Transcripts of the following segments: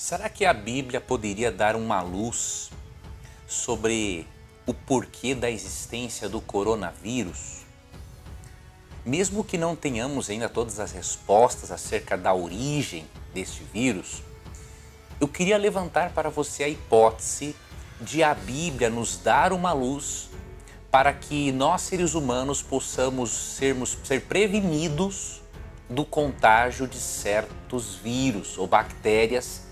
Será que a Bíblia poderia dar uma luz sobre o porquê da existência do coronavírus? Mesmo que não tenhamos ainda todas as respostas acerca da origem deste vírus, eu queria levantar para você a hipótese de a Bíblia nos dar uma luz para que nós, seres humanos, possamos ser prevenidos do contágio de certos vírus ou bactérias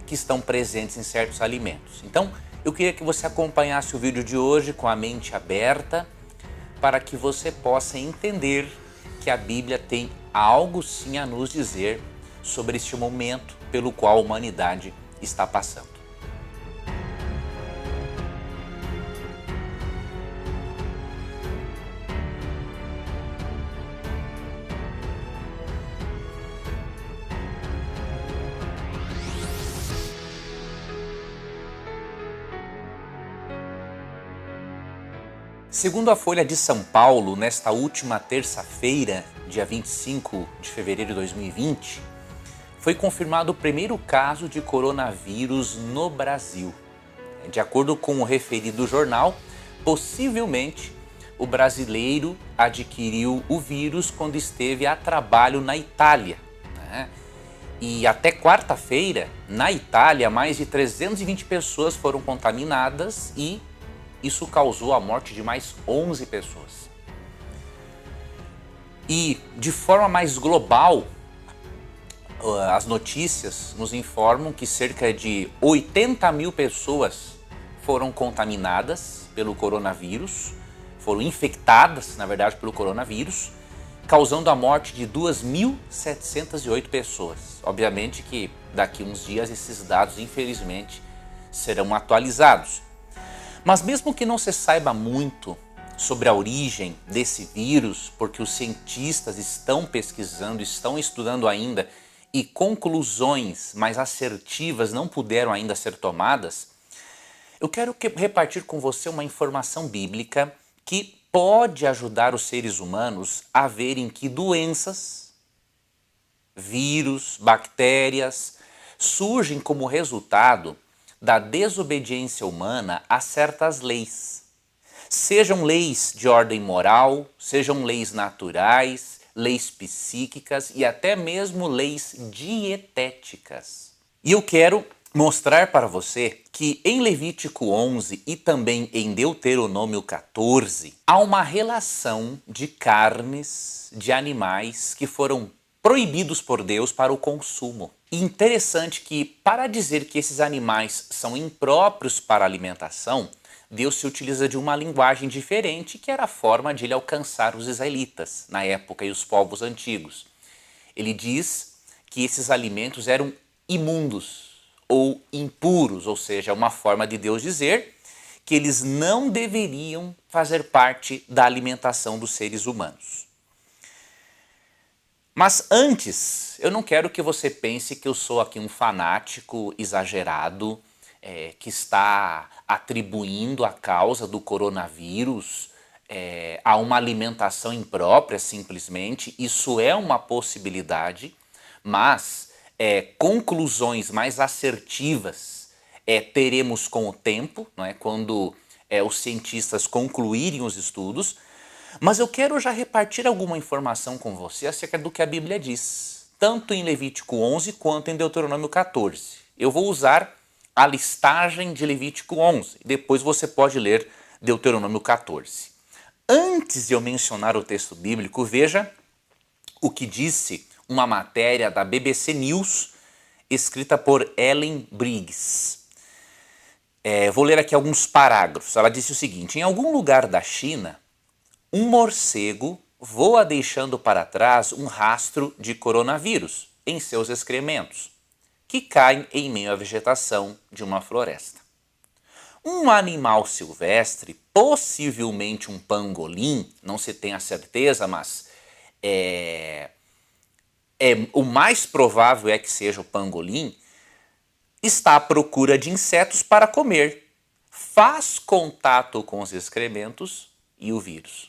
que estão presentes em certos alimentos. Então, eu queria que você acompanhasse o vídeo de hoje com a mente aberta para que você possa entender que a Bíblia tem algo sim a nos dizer sobre este momento pelo qual a humanidade está passando. Segundo a Folha de São Paulo, nesta última terça-feira, dia 25 de fevereiro de 2020, foi confirmado o primeiro caso de coronavírus no Brasil. De acordo com o referido jornal, possivelmente o brasileiro adquiriu o vírus quando esteve a trabalho na Itália, né? E até quarta-feira, na Itália, mais de 320 pessoas foram contaminadas e isso causou a morte de mais 11 pessoas. E de forma mais global, as notícias nos informam que cerca de 80 mil pessoas foram contaminadas pelo coronavírus, foram infectadas, na verdade, pelo coronavírus, causando a morte de 2.708 pessoas. Obviamente que daqui a uns dias esses dados, infelizmente, serão atualizados. Mas mesmo que não se saiba muito sobre a origem desse vírus, porque os cientistas estão pesquisando, estão estudando ainda e conclusões mais assertivas não puderam ainda ser tomadas, eu quero repartir com você uma informação bíblica que pode ajudar os seres humanos a verem que doenças, vírus, bactérias surgem como resultado da desobediência humana a certas leis. Sejam leis de ordem moral, sejam leis naturais, leis psíquicas e até mesmo leis dietéticas. E eu quero mostrar para você que em Levítico 11 e também em Deuteronômio 14 há uma relação de carnes de animais que foram proibidos por Deus para o consumo. E interessante que, para dizer que esses animais são impróprios para a alimentação, Deus se utiliza de uma linguagem diferente, que era a forma de ele alcançar os israelitas na época e os povos antigos. Ele diz que esses alimentos eram imundos ou impuros, ou seja, uma forma de Deus dizer que eles não deveriam fazer parte da alimentação dos seres humanos. Mas antes, eu não quero que você pense que eu sou aqui um fanático exagerado que está atribuindo a causa do coronavírus a uma alimentação imprópria simplesmente. Isso é uma possibilidade, mas conclusões mais assertivas teremos com o tempo, não é? Quando os cientistas concluírem os estudos. Mas eu quero já repartir alguma informação com você acerca do que a Bíblia diz, tanto em Levítico 11 quanto em Deuteronômio 14. Eu vou usar a listagem de Levítico 11, depois você pode ler Deuteronômio 14. Antes de eu mencionar o texto bíblico, veja o que disse uma matéria da BBC News, escrita por Ellen Briggs. Vou ler aqui alguns parágrafos. Ela disse o seguinte: em algum lugar da China, um morcego voa deixando para trás um rastro de coronavírus em seus excrementos, que caem em meio à vegetação de uma floresta. Um animal silvestre, possivelmente um pangolim, não se tem a certeza, mas o mais provável é que seja o pangolim, está à procura de insetos para comer, faz contato com os excrementos e o vírus.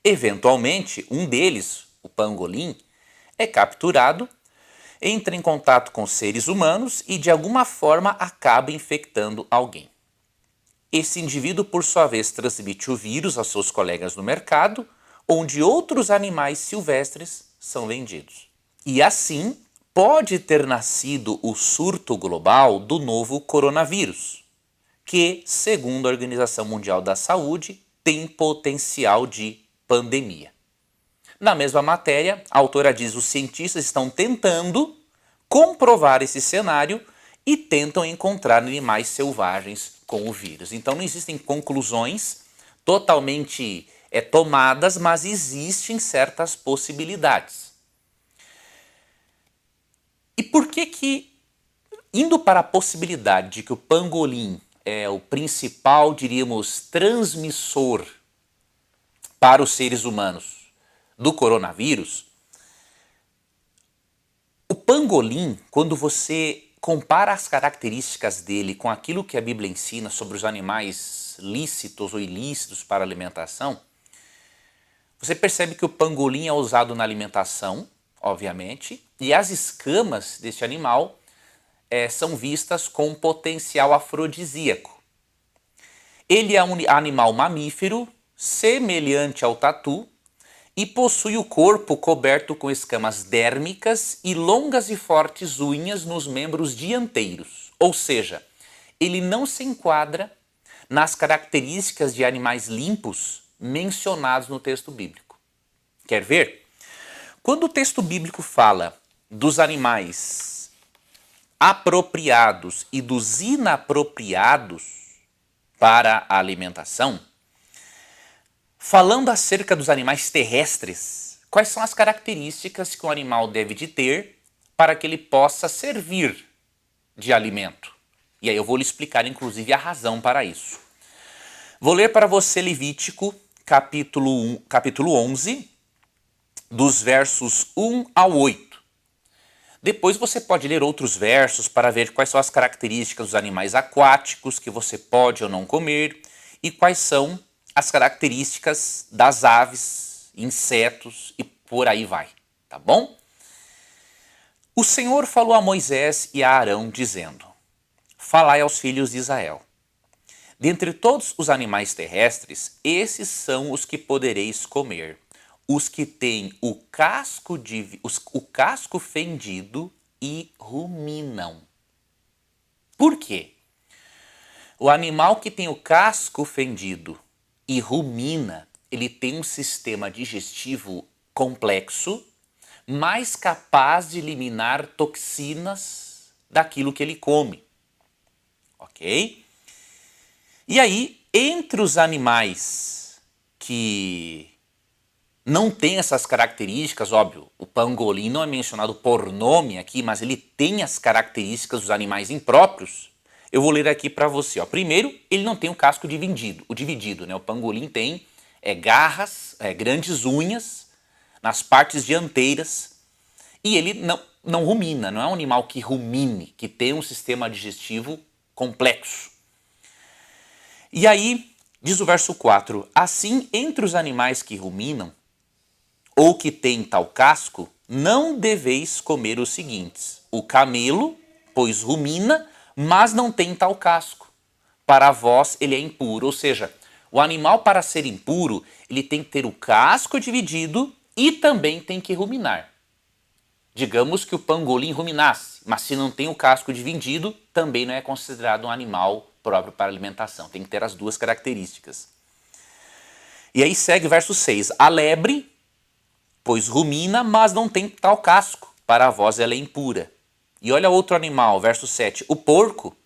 Eventualmente, um deles, o pangolim, é capturado entra em contato com seres humanos e de alguma forma acaba infectando alguém. Esse indivíduo, por sua vez, transmite o vírus aos seus colegas no mercado, onde outros animais silvestres são vendidos. E assim pode ter nascido o surto global do novo coronavírus, que, segundo a Organização Mundial da Saúde, tem potencial de pandemia. Na mesma matéria, a autora diz que os cientistas estão tentando comprovar esse cenário e tentam encontrar animais selvagens com o vírus. Então não existem conclusões totalmente tomadas, mas existem certas possibilidades. E por que, indo para a possibilidade de que o pangolim é o principal, diríamos, transmissor para os seres humanos do coronavírus, o pangolim, quando você compara as características dele com aquilo que a Bíblia ensina sobre os animais lícitos ou ilícitos para alimentação, você percebe que o pangolim é usado na alimentação, obviamente, e as escamas deste animal são vistas com potencial afrodisíaco. Ele é um animal mamífero, semelhante ao tatu, e possui o corpo coberto com escamas dérmicas e longas e fortes unhas nos membros dianteiros. Ou seja, ele não se enquadra nas características de animais limpos mencionados no texto bíblico. Quer ver? Quando o texto bíblico fala dos animais apropriados e dos inapropriados para a alimentação, falando acerca dos animais terrestres, quais são as características que um animal deve de ter para que ele possa servir de alimento? E aí eu vou lhe explicar, inclusive, a razão para isso. Vou ler para você Levítico, capítulo 11, dos versos 1 ao 8. Depois você pode ler outros versos para ver quais são as características dos animais aquáticos que você pode ou não comer e quais são as características das aves, insetos e por aí vai, tá bom? O Senhor falou a Moisés e a Arão, dizendo: Falai aos filhos de Israel. Dentre todos os animais terrestres, esses são os que podereis comer, os que têm o casco fendido e ruminam. Por quê? O animal que tem o casco fendido e rumina, ele tem um sistema digestivo complexo, mais capaz de eliminar toxinas daquilo que ele come. Ok? E aí, entre os animais que não têm essas características, óbvio, o pangolim não é mencionado por nome aqui, mas ele tem as características dos animais impróprios. Eu vou ler aqui para você. Primeiro, ele não tem o casco dividido, né? O pangolim tem garras, grandes unhas nas partes dianteiras e ele não rumina, não é um animal que rumine, que tem um sistema digestivo complexo. E aí, diz o verso 4, assim, entre os animais que ruminam ou que têm tal casco, não deveis comer os seguintes: o camelo, pois rumina, mas não tem tal casco. Para vós ele é impuro. Ou seja, o animal, para ser impuro, ele tem que ter o casco dividido e também tem que ruminar. Digamos que o pangolim ruminasse, mas se não tem o casco dividido, também não é considerado um animal próprio para alimentação. Tem que ter as duas características. E aí segue o verso 6. A lebre, pois rumina, mas não tem tal casco. Para vós ela é impura. E olha outro animal, verso 7. O porco,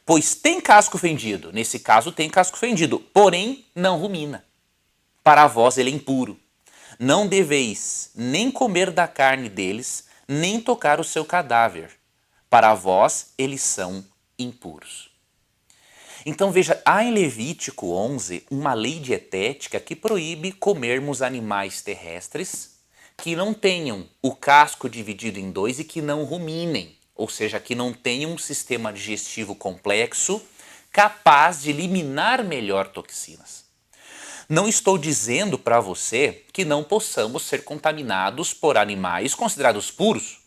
pois tem casco fendido. Nesse caso tem casco fendido, porém não rumina. Para vós ele é impuro. Não deveis nem comer da carne deles, nem tocar o seu cadáver. Para vós eles são impuros. Então veja, há em Levítico 11 uma lei dietética que proíbe comermos animais terrestres que não tenham o casco dividido em dois e que não ruminem. Ou seja, que não tenham um sistema digestivo complexo capaz de eliminar melhor toxinas. Não estou dizendo para você que não possamos ser contaminados por animais considerados puros.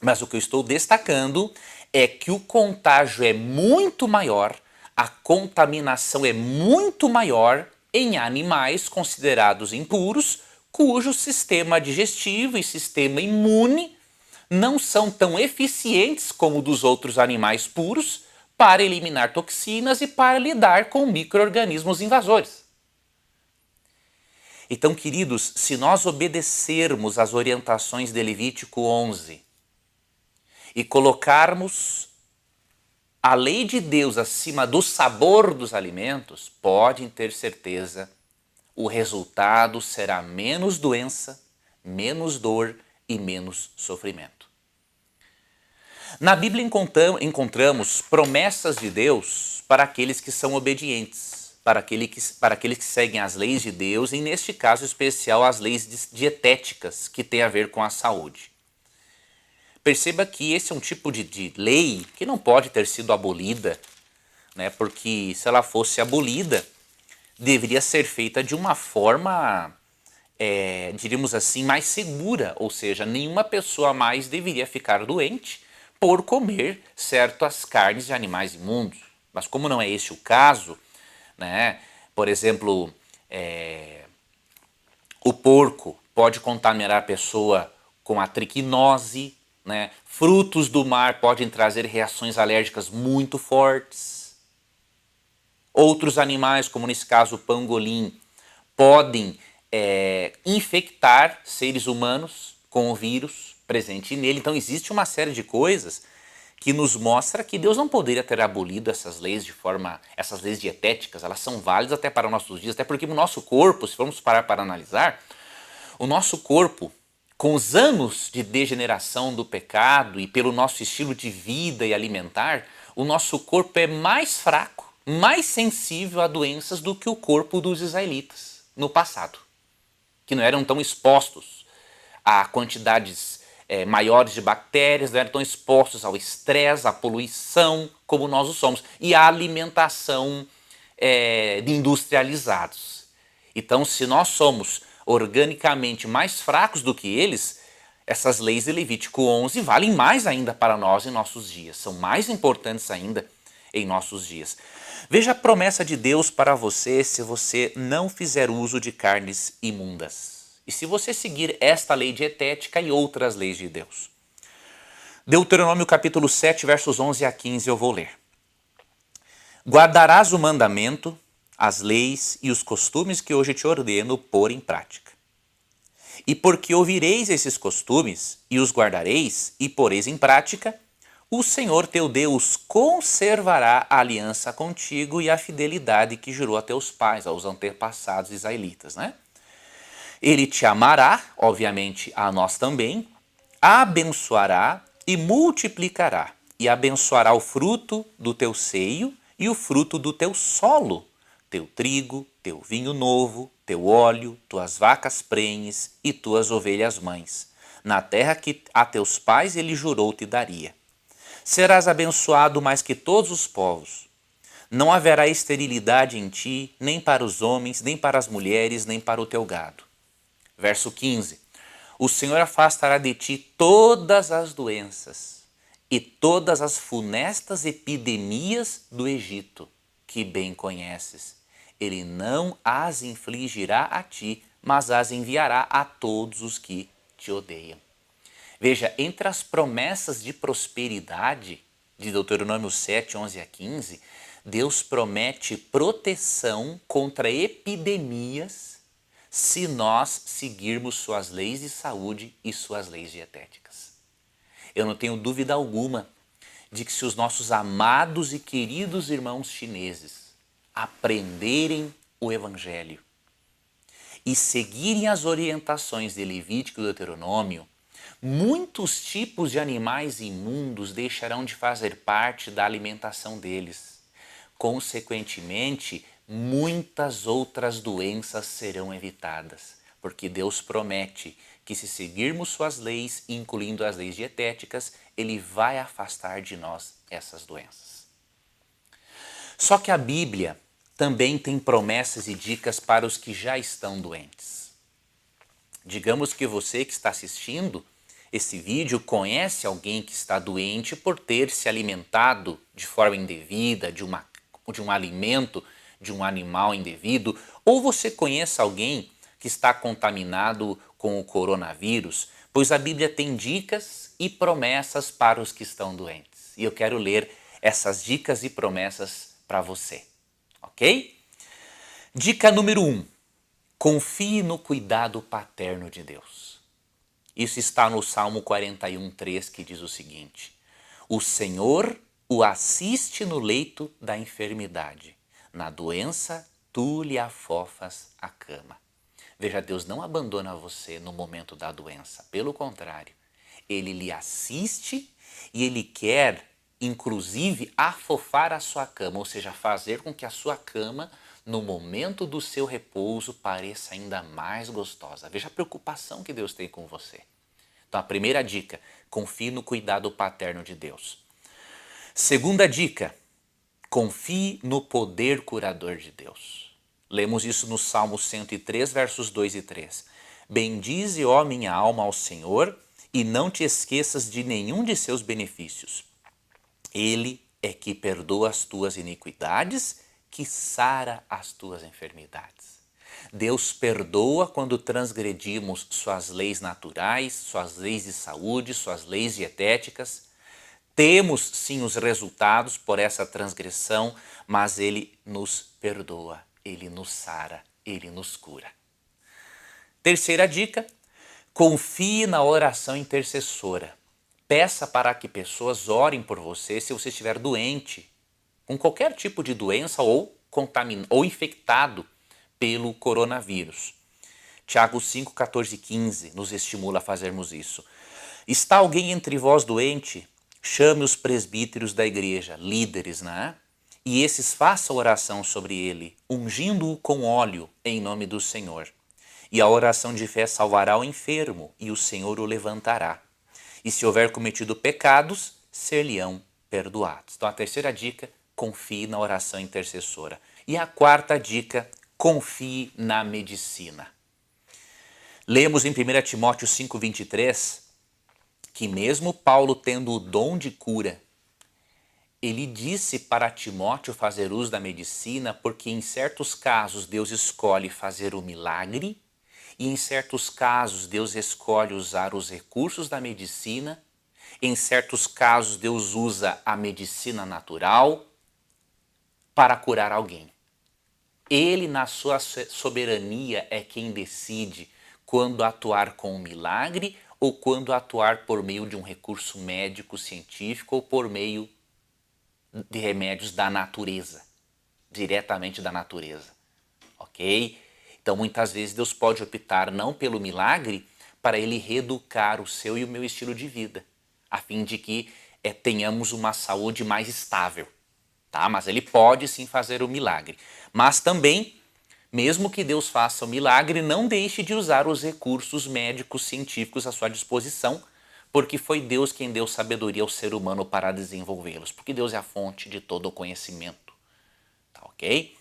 Mas o que eu estou destacando é que o contágio é muito maior, a contaminação é muito maior em animais considerados impuros, cujo sistema digestivo e sistema imune não são tão eficientes como o dos outros animais puros para eliminar toxinas e para lidar com micro-organismos invasores. Então, queridos, se nós obedecermos às orientações de Levítico 11 e colocarmos a lei de Deus acima do sabor dos alimentos, podem ter certeza, o resultado será menos doença, menos dor e menos sofrimento. Na Bíblia encontramos promessas de Deus para aqueles que são obedientes, para aqueles que seguem as leis de Deus, e neste caso especial as leis dietéticas que têm a ver com a saúde. Perceba que esse é um tipo de lei que não pode ter sido abolida, né? Porque se ela fosse abolida, deveria ser feita de uma forma, diríamos assim, mais segura, ou seja, nenhuma pessoa mais deveria ficar doente por comer certas carnes de animais imundos. Mas como não é esse o caso, né? Por exemplo, o porco pode contaminar a pessoa com a triquinose, né? Frutos do mar podem trazer reações alérgicas muito fortes. Outros animais, como nesse caso o pangolim, podem infectar seres humanos com o vírus presente nele. Então existe uma série de coisas que nos mostra que Deus não poderia ter abolido essas leis essas leis dietéticas. Elas são válidas até para os nossos dias, até porque o nosso corpo, se formos parar para analisar, o nosso corpo, com os anos de degeneração do pecado e pelo nosso estilo de vida e alimentar, o nosso corpo é mais fraco, mais sensível a doenças do que o corpo dos israelitas no passado, que não eram tão expostos a quantidades maiores de bactérias, não eram tão expostos ao estresse, à poluição, como nós o somos, e à alimentação de industrializados. Então, se nós somos organicamente mais fracos do que eles, essas leis de Levítico 11 valem mais ainda para nós em nossos dias, são mais importantes ainda em nossos dias. Veja a promessa de Deus para você se você não fizer uso de carnes imundas. E se você seguir esta lei dietética e outras leis de Deus. Deuteronômio capítulo 7, versos 11 a 15 eu vou ler. Guardarás o mandamento, as leis e os costumes que hoje te ordeno pôr em prática. E porque ouvireis esses costumes e os guardareis e poreis em prática, o Senhor teu Deus conservará a aliança contigo e a fidelidade que jurou a teus pais, aos antepassados israelitas, né? Ele te amará, obviamente a nós também, abençoará e multiplicará, e abençoará o fruto do teu seio e o fruto do teu solo, teu trigo, teu vinho novo, teu óleo, tuas vacas prenhes e tuas ovelhas mães, na terra que a teus pais ele jurou te daria. Serás abençoado mais que todos os povos. Não haverá esterilidade em ti, nem para os homens, nem para as mulheres, nem para o teu gado. Verso 15. O Senhor afastará de ti todas as doenças e todas as funestas epidemias do Egito, que bem conheces. Ele não as infligirá a ti, mas as enviará a todos os que te odeiam. Veja, entre as promessas de prosperidade de Deuteronômio 7, 11 a 15, Deus promete proteção contra epidemias se nós seguirmos suas leis de saúde e suas leis dietéticas. Eu não tenho dúvida alguma de que se os nossos amados e queridos irmãos chineses aprenderem o Evangelho e seguirem as orientações de Levítico e Deuteronômio, muitos tipos de animais imundos deixarão de fazer parte da alimentação deles. Consequentemente, muitas outras doenças serão evitadas, porque Deus promete que se seguirmos suas leis, incluindo as leis dietéticas, Ele vai afastar de nós essas doenças. Só que a Bíblia também tem promessas e dicas para os que já estão doentes. Digamos que você que está assistindo esse vídeo conhece alguém que está doente por ter se alimentado de forma indevida, de um alimento, de um animal indevido, ou você conhece alguém que está contaminado com o coronavírus, pois a Bíblia tem dicas e promessas para os que estão doentes. E eu quero ler essas dicas e promessas para você, ok? Dica número 1. Confie no cuidado paterno de Deus. Isso está no Salmo 41:3, que diz o seguinte: o Senhor o assiste no leito da enfermidade. Na doença, tu lhe afofas a cama. Veja, Deus não abandona você no momento da doença. Pelo contrário, Ele lhe assiste e Ele quer, inclusive, afofar a sua cama, ou seja, fazer com que a sua cama, no momento do seu repouso, pareça ainda mais gostosa. Veja a preocupação que Deus tem com você. Então, a primeira dica, confie no cuidado paterno de Deus. Segunda dica, confie no poder curador de Deus. Lemos isso no Salmo 103, versos 2 e 3. Bendize, ó minha alma, ao Senhor, e não te esqueças de nenhum de seus benefícios. Ele é que perdoa as tuas iniquidades, que sara as tuas enfermidades. Deus perdoa quando transgredimos suas leis naturais, suas leis de saúde, suas leis dietéticas. Temos sim os resultados por essa transgressão, mas Ele nos perdoa, Ele nos sara, Ele nos cura. Terceira dica, confie na oração intercessora. Peça para que pessoas orem por você se você estiver doente, com qualquer tipo de doença ou infectado pelo coronavírus. Tiago 5, 14 e 15 nos estimula a fazermos isso. Está alguém entre vós doente? Chame os presbíteros da igreja, líderes, né? E esses façam oração sobre ele, ungindo-o com óleo em nome do Senhor. E a oração de fé salvará o enfermo, e o Senhor o levantará. E se houver cometido pecados, ser-lhe-ão perdoados. Então a terceira dica, confie na oração intercessora. E a quarta dica, confie na medicina. Lemos em 1 Timóteo 5:23 que mesmo Paulo tendo o dom de cura, ele disse para Timóteo fazer uso da medicina porque em certos casos Deus escolhe fazer o milagre e em certos casos Deus escolhe usar os recursos da medicina, em certos casos Deus usa a medicina natural para curar alguém. Ele, na sua soberania, é quem decide quando atuar com um milagre ou quando atuar por meio de um recurso médico, científico ou por meio de remédios da natureza, diretamente da natureza, ok? Então muitas vezes Deus pode optar não pelo milagre para Ele reeducar o seu e o meu estilo de vida, a fim de que tenhamos uma saúde mais estável, tá? Mas Ele pode sim fazer o milagre, mas também, mesmo que Deus faça o milagre, não deixe de usar os recursos médicos científicos à sua disposição, porque foi Deus quem deu sabedoria ao ser humano para desenvolvê-los, porque Deus é a fonte de todo o conhecimento. Tá, ok?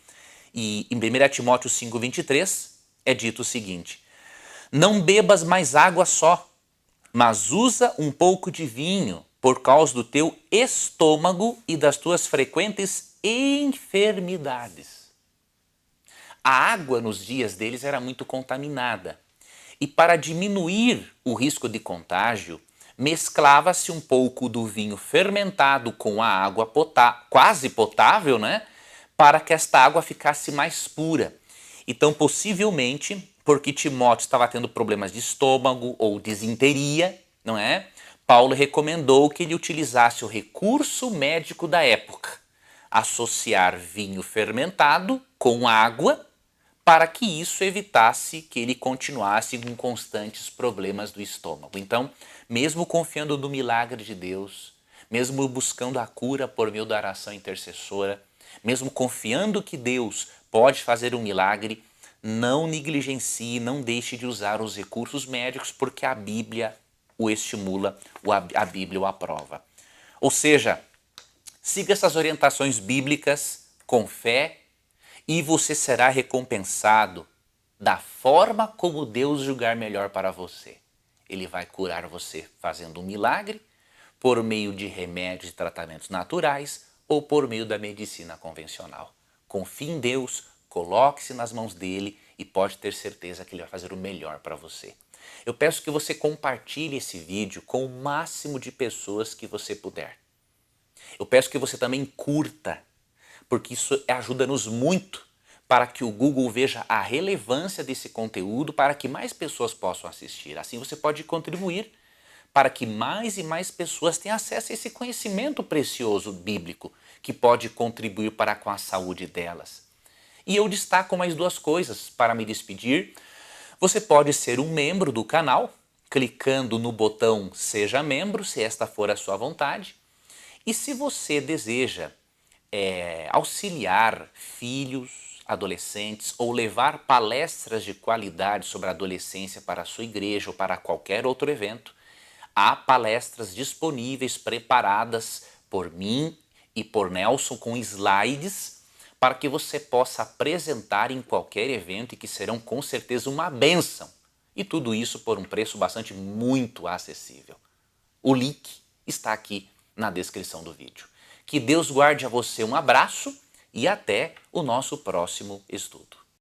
E em 1 Timóteo 5:23 é dito o seguinte: não bebas mais água só, mas usa um pouco de vinho por causa do teu estômago e das tuas frequentes enfermidades. A água nos dias deles era muito contaminada e para diminuir o risco de contágio, mesclava-se um pouco do vinho fermentado com a água quase potável, né? Para que esta água ficasse mais pura. Então, possivelmente, porque Timóteo estava tendo problemas de estômago ou disenteria, não é? Paulo recomendou que ele utilizasse o recurso médico da época, associar vinho fermentado com água, para que isso evitasse que ele continuasse com constantes problemas do estômago. Então, mesmo confiando no milagre de Deus, mesmo buscando a cura por meio da oração intercessora, mesmo confiando que Deus pode fazer um milagre, não negligencie, não deixe de usar os recursos médicos, porque a Bíblia o estimula, a Bíblia o aprova. Ou seja, siga essas orientações bíblicas com fé e você será recompensado da forma como Deus julgar melhor para você. Ele vai curar você fazendo um milagre, por meio de remédios e tratamentos naturais ou por meio da medicina convencional. Confie em Deus, coloque-se nas mãos dele e pode ter certeza que ele vai fazer o melhor para você. Eu peço que você compartilhe esse vídeo com o máximo de pessoas que você puder. Eu peço que você também curta, porque isso ajuda-nos muito para que o Google veja a relevância desse conteúdo para que mais pessoas possam assistir. Assim você pode contribuir para que mais e mais pessoas tenham acesso a esse conhecimento precioso bíblico que pode contribuir para com a saúde delas. E eu destaco mais duas coisas para me despedir. Você pode ser um membro do canal, clicando no botão Seja Membro, se esta for a sua vontade. E se você deseja auxiliar filhos, adolescentes ou levar palestras de qualidade sobre a adolescência para a sua igreja ou para qualquer outro evento, há palestras disponíveis preparadas por mim e por Nelson com slides para que você possa apresentar em qualquer evento e que serão com certeza uma bênção. E tudo isso por um preço bastante muito acessível. O link está aqui na descrição do vídeo. Que Deus guarde a você, um abraço e até o nosso próximo estudo.